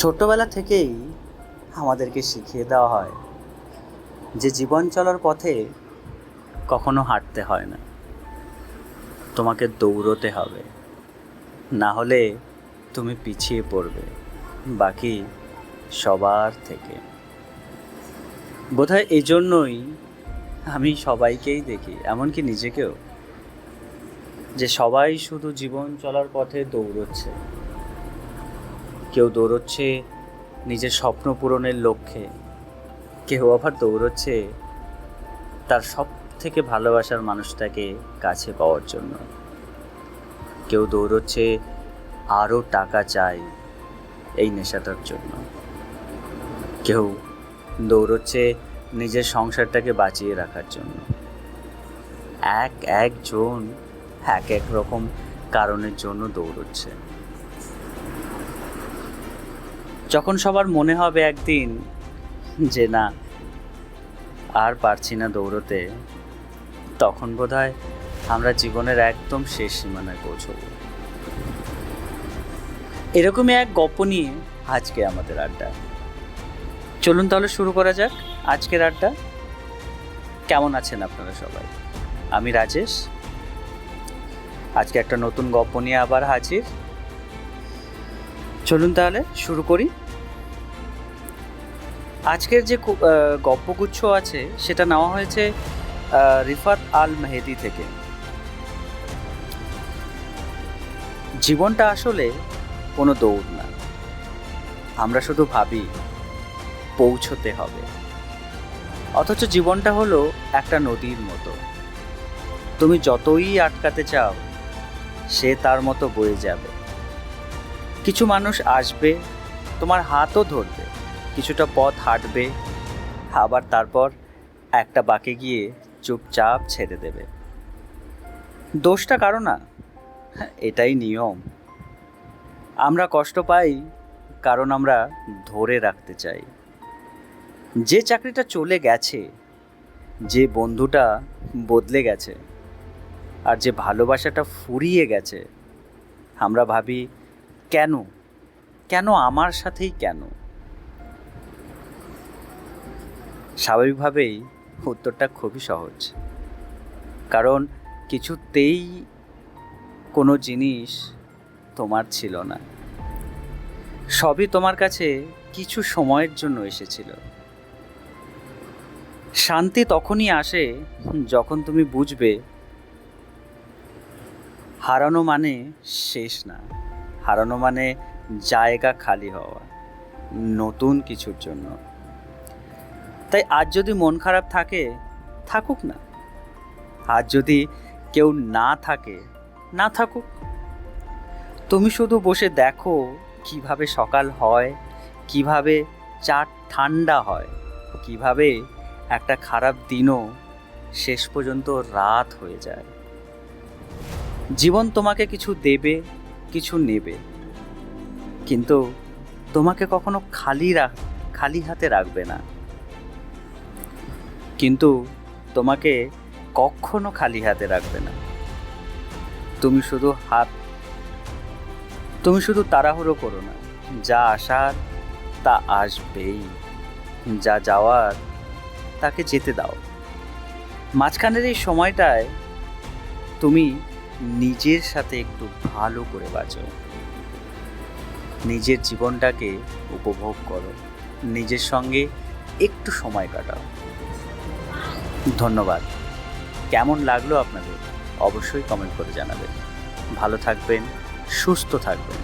ছোট্টবেলা থেকেই আমাদেরকে শিখিয়ে দেওয়া হয় যে জীবন চলার পথে কখনো হাঁটতে হয় না, তোমাকে দৌড়তে হবে, না হলে তুমি পিছিয়ে পড়বে বাকি সবার থেকে। বোধহয় এই জন্যই আমি সবাইকেই দেখি, এমনকি নিজেকেও, যে সবাই শুধু জীবন চলার পথে দৌড়চ্ছে। কেউ দৌড়চ্ছে নিজের স্বপ্ন পূরণের লক্ষ্যে, কেউ আবার দৌড়চ্ছে তার সব থেকে ভালোবাসার মানুষটাকে কাছে পাওয়ার জন্য। কেউ দৌড়চ্ছে আরও টাকা চাই এই নেশাটার জন্য। কেউ দৌড়চ্ছে নিজের সংসারটাকে বাঁচিয়ে রাখার জন্য। একজন এক রকম কারণের জন্য দৌড়চ্ছে। যখন সবার মনে হবে একদিন যে না, আর পারছি না দৌড়তে, তখন বোধহয় আমরা জীবনের একদম শেষ সীমানায় পৌঁছব। এরকমই এক গল্প নিয়ে আজকে আমাদের আড্ডা। চলুন তাহলে শুরু করা যাক আজকের আড্ডা। কেমন আছেন আপনারা সবাই? আমি রাজেশ, আজকে একটা নতুন গল্প নিয়ে আবার হাজির। চলুন তাহলে শুরু করি। আজকের যে গল্পগুচ্ছ আছে সেটা নেওয়া হয়েছে রিফাত আল মেহেদি থেকে। জীবনটা আসলে কোনো দৌড় না, আমরা শুধু ভাবি পৌঁছতে হবে, অথচ জীবনটা হলো একটা নদীর মতো। তুমি যতই আটকাতে চাও সে তার মতো বয়ে যাবে। কিছু মানুষ আসবে, তোমার হাতও ধরবে, কিছুটা পথ হাঁটবে, আবার তারপর একটা বাঁকে গিয়ে চুপচাপ ছেড়ে দেবে। দোষটা কারো না, এটাই নিয়ম। আমরা কষ্ট পাই কারণ আমরা ধরে রাখতে চাই। যে চাকরিটা চলে গেছে, যে বন্ধুটা বদলে গেছে, আর যে ভালোবাসাটা ফুরিয়ে গেছে, আমরা ভাবি কেন কেন আমার সাথেই কেন? স্বাভাবিকভাবেই উত্তরটা খুবই সহজ, কারণ কিছুতেই কোনো জিনিস তোমার ছিল না। সবই তোমার কাছে কিছু সময়ের জন্য এসেছিল। শান্তি তখনই আসে যখন তুমি বুঝবে হারানো মানে শেষ না, হারানো মানে জায়গা খালি হওয়া নতুন কিছুর জন্য। তাই আজ যদি মন খারাপ থাকে, থাকুক না। আজ যদি কেউ না থাকে, না থাকুক। তুমি শুধু বসে দেখো কিভাবে সকাল হয়, কিভাবে চা ঠান্ডা হয়, কিভাবে একটা খারাপ দিনও শেষ পর্যন্ত রাত হয়ে যায়। জীবন তোমাকে কিছু দেবে, কিছু নেবে, কিন্তু তোমাকে কখনো খালি হাতে রাখবে না। কিন্তু তোমাকে কখনো খালি হাতে রাখবে না। তুমি শুধু তাড়াহুড়ো করো না। যা আসার তা আসবেই, যা যাওয়ার তাকে যেতে দাও। মাঝখানের এই সময়টায় তুমি নিজের সাথে একটু ভালো করে বাঁচো, নিজের জীবনটাকে উপভোগ করো, নিজের সঙ্গে একটু সময় কাটাও। ধন্যবাদ। কেমন লাগলো আপনাদের অবশ্যই কমেন্ট করে জানাবেন। ভালো থাকবেন, সুস্থ থাকবেন।